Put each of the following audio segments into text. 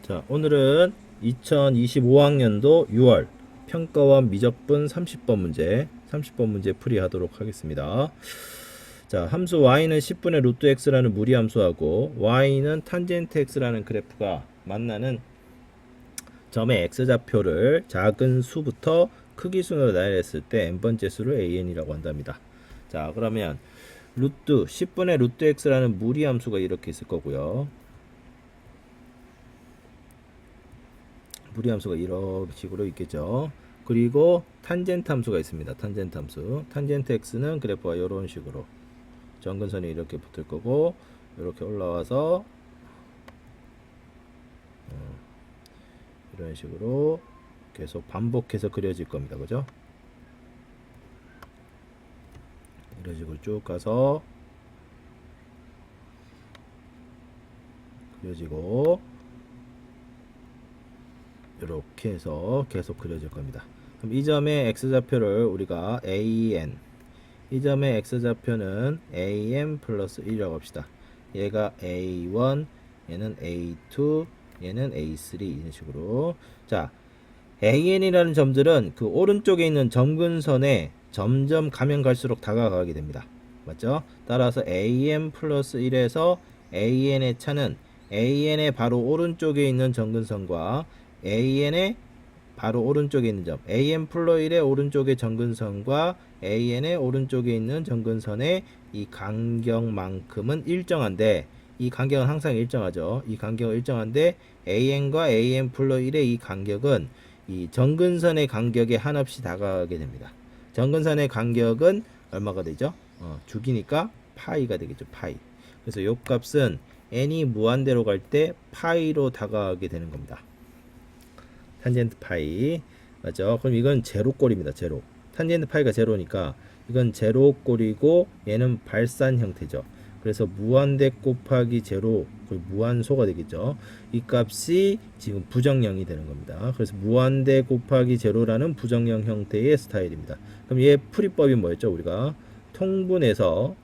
자, 오늘은 2025학년도 6월 평가원 미적분 30번 문제 풀이하도록 하겠습니다. 자, 함수 y는 10분의 루트 x라는 무리함수하고 y는 탄젠트 x라는 그래프가 만나는 점의 x좌표를 작은 수부터 크기 순으로 나열했을 때 n번째 수를 an이라고 한답니다. 자, 그러면 루트 10분의 루트 x라는 무리함수가 이렇게 있을 거고요. 무리함수가 이런 식으로 있겠죠. 그리고 탄젠트 함수가 있습니다. 탄젠트 함수. 탄젠트 x는 그래프가 이런 식으로 점근선이 이렇게 붙을 거고 이렇게 올라와서 이런 식으로 계속 반복해서 그려질 겁니다. 그죠? 이런 식으로 쭉 가서 그려지고 이렇게 해서 계속 그려질 겁니다. 그럼 이 점의 x좌표를 우리가 an, 이 점의 x좌표는 am 플러스 1이라고 합시다. 얘가 a1, 얘는 a2, 얘는 a3 이런 식으로. 자, an이라는 점들은 그 오른쪽에 있는 점근선에 점점 가면 갈수록 다가가게 됩니다. 맞죠? 따라서 am 플러스 1에서 an의 차는 an의 바로 오른쪽에 있는 점근선과 an의 바로 오른쪽에 있는 점 am 플러 1의 오른쪽의 점근선과 an의 오른쪽에 있는 점근선의 이 간격만큼은 일정한데, 이 간격은 항상 일정하죠. 이 간격은 일정한데 an과 am 플러 1의 이 간격은 이 점근선의 간격에 한없이 다가가게 됩니다. 점근선의 간격은 얼마가 되죠? 주기니까 파이가 되겠죠. 파이. 그래서 요 값은 n이 무한대로 갈 때 파이로 다가가게 되는 겁니다. 탄젠트 파이. 맞죠? 그럼 이건 제로꼴입니다. 제로. 탄젠트 파이가 제로니까 이건 제로꼴이고 얘는 발산 형태죠. 그래서 무한대 곱하기 제로, 무한소가 되겠죠. 이 값이 지금 부정형이 되는 겁니다. 그래서 무한대 곱하기 제로라는 부정형 형태의 스타일입니다. 그럼 얘 풀이법이 뭐였죠? 우리가 통분해서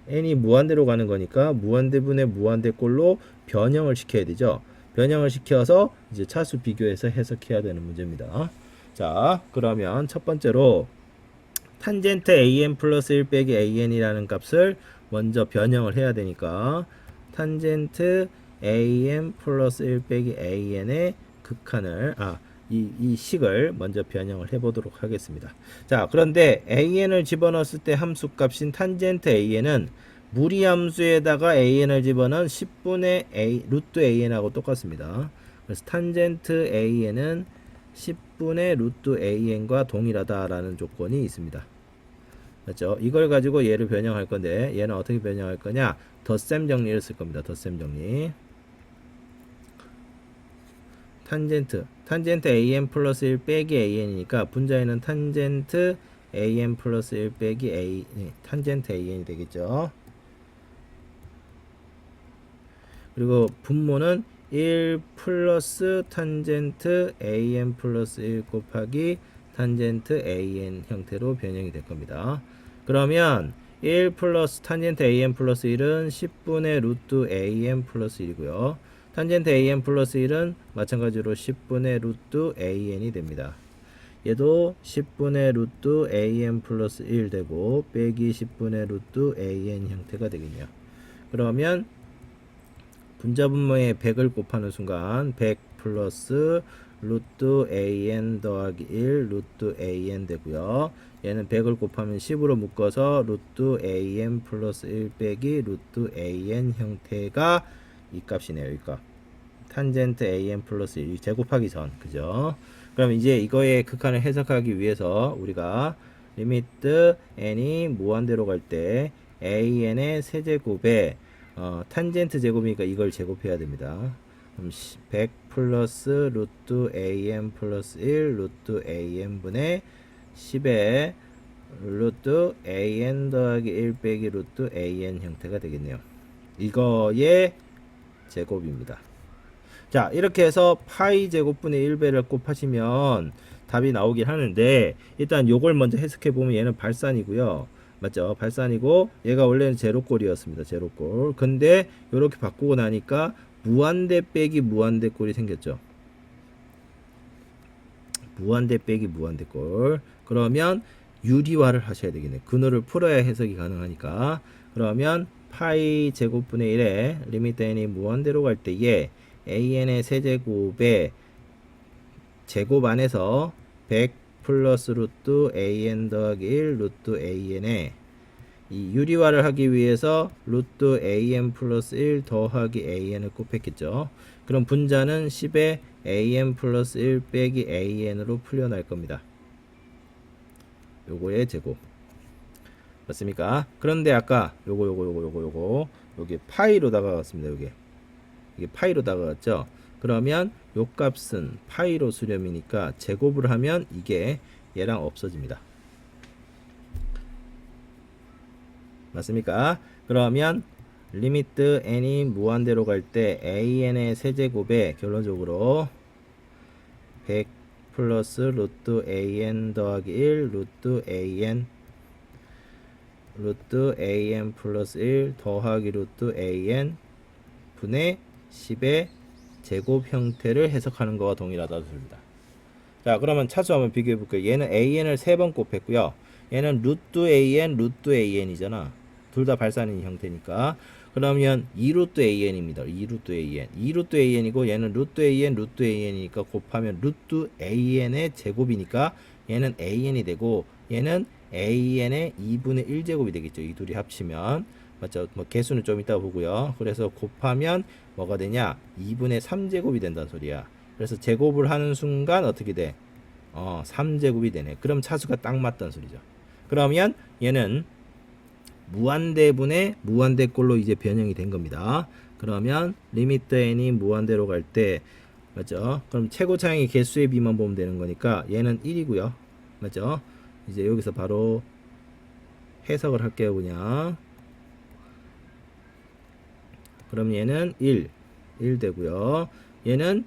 n이 무한대로 가는 거니까 무한대분의 무한대꼴로 변형을 시켜야 되죠. 변형을 시켜서 이제 차수 비교해서 해석해야 되는 문제입니다. 자, 그러면 첫 번째로 탄젠트 an 플러스 1 빼기 an이라는 값을 먼저 변형을 해야 되니까 탄젠트 an 플러스 1 빼기 an의 극한을 이 식을 먼저 변형을 해보도록 하겠습니다. 자, 그런데 an을 집어넣었을 때 함수값인 탄젠트 an은 무리함수에다가 an을 집어넣은 10분의 루트 an하고 똑같습니다. 그래서 탄젠트 an은 10분의 루트 an과 동일하다라는 조건이 있습니다. 맞죠? 이걸 가지고 얘를 변형할 건데 얘는 어떻게 변형할 거냐? 덧셈 정리를 쓸 겁니다. 덧셈 정리. 탄젠트 an 플러스 1 빼기 an이니까 분자에는 탄젠트 an 플러스 1 빼기 a, 탄젠트 an이 되겠죠. 그리고 분모는 1 플러스 탄젠트 an 플러스 1 곱하기 탄젠트 an 형태로 변형이 될 겁니다. 그러면 1 플러스 탄젠트 an 플러스 1은 10분의 루트 an 플러스 1이고요. 탄젠트 an 플러스 1은 마찬가지로 10분의 루트 an이 됩니다. 얘도 10분의 루트 an 플러스 1 되고 빼기 10분의 루트 an 형태가 되겠네요. 그러면 분자분모에 100을 곱하는 순간 100 플러스 루트 an 더하기 1 루트 an 되고요. 얘는 100을 곱하면 10으로 묶어서 루트 an 플러스 1 빼기 루트 an 형태가 이 값이네요. 이 값. 탄젠트 an 플러스 1 제곱하기 전. 그죠? 그럼 이제 이거의 극한을 해석하기 위해서 우리가 리미트 n이 무한대로 갈 때 an의 세제곱에 탄젠트 제곱이니까 이걸 제곱해야 됩니다. 그럼 100 플러스 루트 an 플러스 1 루트 an 분의 10의 루트 an 더하기 1 빼기 루트 an 형태가 되겠네요. 이거의 제곱입니다. 자, 이렇게 해서 파이 제곱분의 1배를 곱하시면 답이 나오긴 하는데 일단 요걸 먼저 해석해 보면 얘는 발산이고요. 맞죠? 발산이고 얘가 원래는 제로꼴이었습니다. 제로꼴. 근데 이렇게 바꾸고 나니까 무한대 빼기 무한대 꼴이 생겼죠. 무한대 빼기 무한대 꼴. 그러면 유리화를 하셔야 되겠네. 근호를 풀어야 해석이 가능하니까. 그러면 파이 제곱분의 1에 리미트 n이 무한대로 갈 때에 an의 세제곱에 제곱 안에서 100 플러스 루트 an 더하기 1 루트 an에 이 유리화를 하기 위해서 루트 an 플러스 1 더하기 an을 곱했겠죠. 그럼 분자는 10에 an 플러스 1 빼기 an으로 풀려날 겁니다. 요거의 제곱 맞습니까? 그런데 아까 요거 여기 파이로 다가갔습니다. 이게 파이로 다가갔죠. 그러면 요 값은 파이로 수렴이니까 제곱을 하면 이게 얘랑 없어집니다. 맞습니까? 그러면 리미트 n이 무한대로 갈 때 an의 세제곱에 결론적으로 100 플러스 루트 an 더하기 1 루트 an 플러스 1 더하기 루트 an 분의 10의 제곱 형태를 해석하는 것과 동일하다는 소리입니다. 자, 그러면 차수 한번 비교해 볼게요. 얘는 an을 3번 곱했고요. 얘는 루트 an이잖아. 둘 다 발산인 형태니까. 그러면 2루트 an입니다. 2루트 an이고 얘는 루트 an이니까 곱하면 루트 an의 제곱이니까 얘는 an이 되고 얘는 an의 2분의 1제곱이 되겠죠. 이 둘이 합치면. 맞죠? 뭐 개수는 좀 이따 보고요. 그래서 곱하면 뭐가 되냐? 2분의 3제곱이 된다는 소리야. 그래서 제곱을 하는 순간 어떻게 돼? 3제곱이 되네. 그럼 차수가 딱 맞다는 소리죠. 그러면 얘는 무한대분의 무한대꼴로 이제 변형이 된 겁니다. 그러면 리미트 n이 무한대로 갈 때 맞죠? 그럼 최고차항의 개수의 비만 보면 되는 거니까 얘는 1이고요. 맞죠? 이제 여기서 바로 해석을 할게요. 그냥 그럼 얘는 1 되고요. 얘는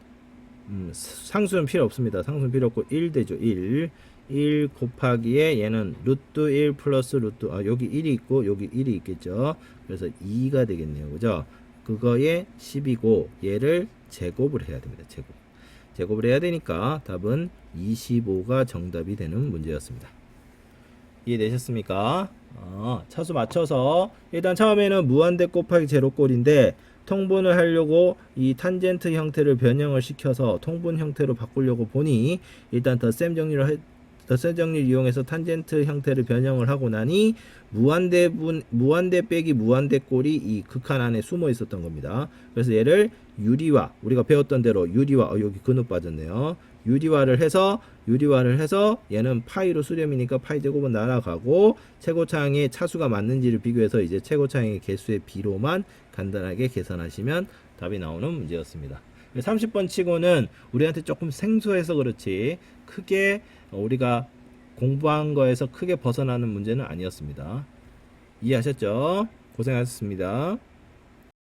상수는 필요 없습니다. 상수는 필요 없고 1 되죠. 1 곱하기에 얘는 루트 1 플러스 루트 여기 1이 있고 여기 1이 있겠죠. 그래서 2가 되겠네요. 그죠? 그거에 10이고 얘를 제곱을 해야 됩니다. 제곱을 해야 되니까 답은 25가 정답이 되는 문제였습니다. 이해되셨습니까? 차수 맞춰서 일단 처음에는 무한대 곱하기 제로꼴인데 통분을 하려고 이 탄젠트 형태를 변형을 시켜서 통분 형태로 바꾸려고 보니 일단 덧셈 정리를 이용해서 탄젠트 형태를 변형을 하고 나니 무한대 빼기 무한대 꼴이 이 극한 안에 숨어 있었던 겁니다. 그래서 얘를 유리화, 우리가 배웠던 대로 유리화, 여기 근호 빠졌네요. 유리화를 해서 얘는 파이로 수렴이니까 파이 제곱은 날아가고 최고차항의 차수가 맞는지를 비교해서 이제 최고차항의 개수의 비로만 간단하게 계산하시면 답이 나오는 문제였습니다. 30번 치고는 우리한테 조금 생소해서 그렇지 크게 우리가 공부한 거에서 크게 벗어나는 문제는 아니었습니다. 이해하셨죠? 고생하셨습니다.